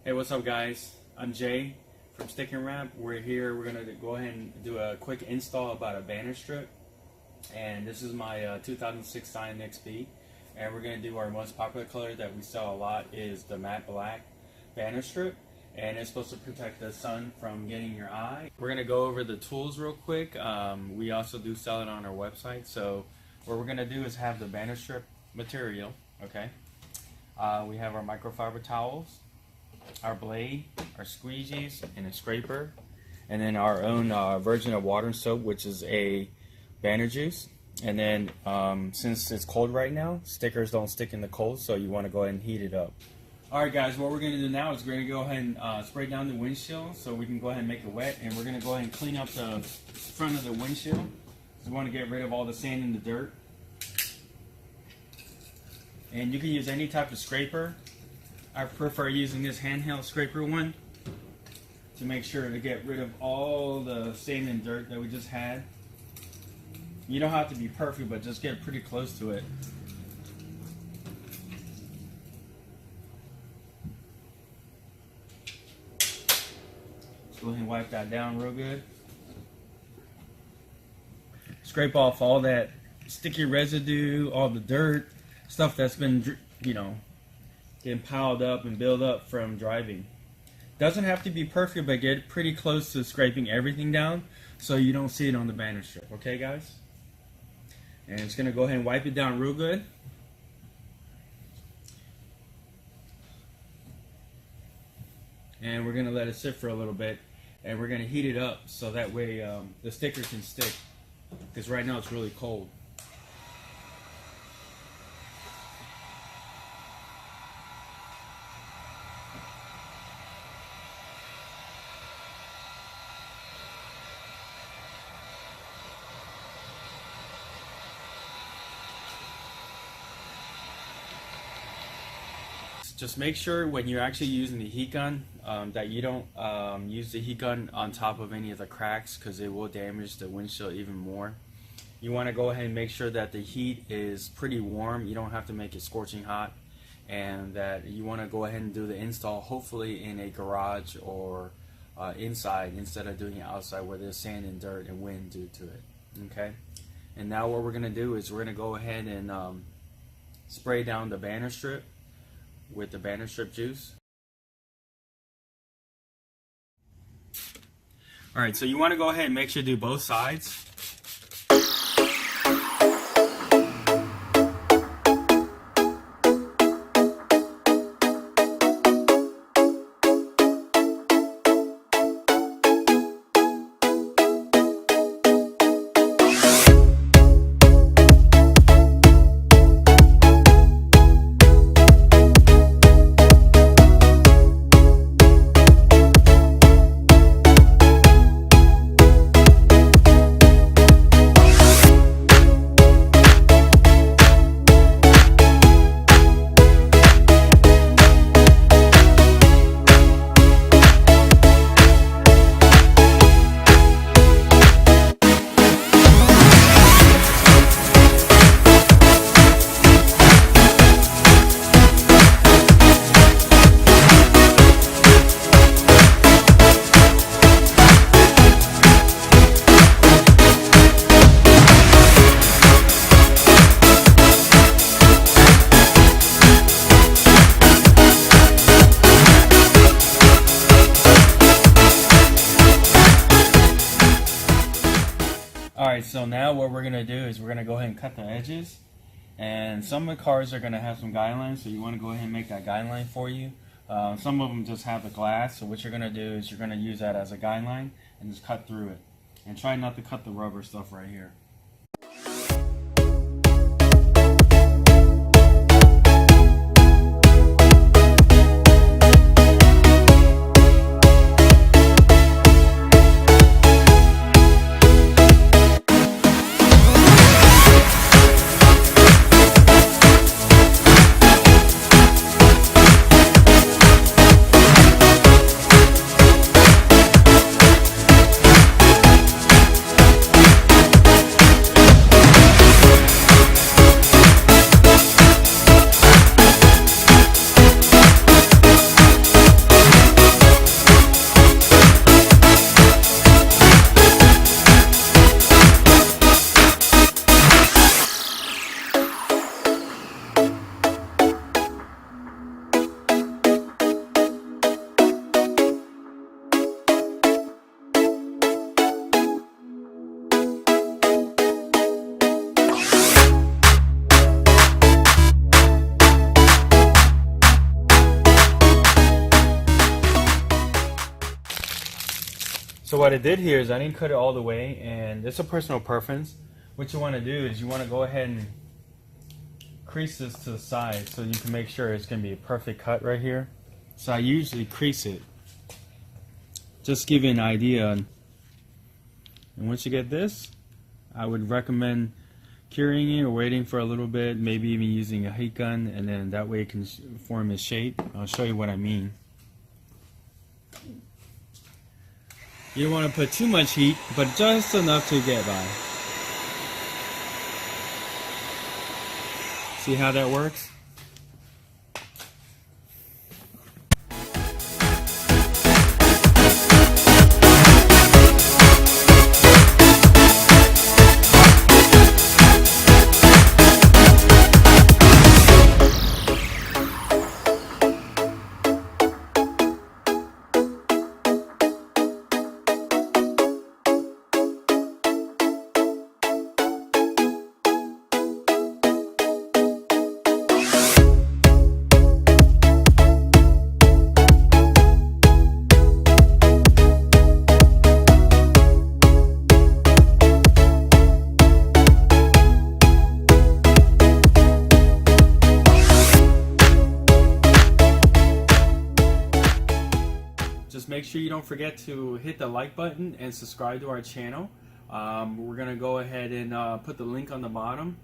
Hey, what's up guys? I'm Jay from Stick and Wrap. We're here, we're going to go ahead and do a quick install about a banner strip. And this is my 2006 Scion XP. And we're going to do our most popular color that we sell a lot is the matte black banner strip. And it's supposed to protect the sun from getting your eye. We're going to go over the tools real quick. We also do sell it on our website. So what we're going to do is have the banner strip material, okay? We have our microfiber towels, our blade, our squeegees, and a scraper, and then our own version of water and soap, which is a banner juice. And then since it's cold right now, stickers don't stick in the cold, so you want to go ahead and heat it up. Alright guys, what we're going to do now is we're going to go ahead and spray down the windshield so we can go ahead and make it wet, and we're going to go ahead and clean up the front of the windshield. We want to get rid of all the sand and the dirt. And you can use any type of scraper. I prefer using this handheld scraper one to make sure to get rid of all the sand and dirt that we just had. You don't have to be perfect, but just get pretty close to it. Let's go ahead and wipe that down real good. Scrape off all that sticky residue, all the dirt, stuff that's been, getting piled up and built up from driving. Doesn't have to be perfect, but get pretty close to scraping everything down so you don't see it on the banner strip. Okay, guys? And it's going to go ahead and wipe it down real good. And we're going to let it sit for a little bit, and we're going to heat it up so that way the sticker can stick, because right now it's really cold. Just make sure when you're actually using the heat gun that you don't use the heat gun on top of any of the cracks, because it will damage the windshield even more. You want to go ahead and make sure that the heat is pretty warm. You don't have to make it scorching hot, and that you want to go ahead and do the install hopefully in a garage or inside instead of doing it outside where there's sand and dirt and wind due to it. Okay, and now what we're going to do is we're going to go ahead and spray down the banner strip with the banner strip juice. Alright, so you want to go ahead and make sure to do both sides. Alright, so now what we're going to do is we're going to go ahead and cut the edges. And some of the cars are going to have some guidelines, so you want to go ahead and make that guideline for you. Some of them just have the glass, so what you're going to do is you're going to use that as a guideline and just cut through it. And try not to cut the rubber stuff right here. So what I did here is I didn't cut it all the way, and it's a personal preference. What you want to do is you want to go ahead and crease this to the side so you can make sure it's going to be a perfect cut right here. So I usually crease it. Just give you an idea. And once you get this, I would recommend curing it or waiting for a little bit, maybe even using a heat gun, and then that way it can form its shape. I'll show you what I mean. You don't want to put too much heat, but just enough to get by. See how that works? Just make sure you don't forget to hit the like button and subscribe to our channel. We're going to go ahead and put the link on the bottom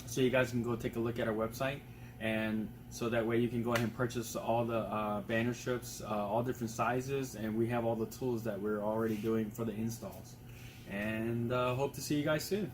so you guys can go take a look at our website, and so that way you can go ahead and purchase all the banner strips, all different sizes, and we have all the tools that we're already doing for the installs. And hope to see you guys soon.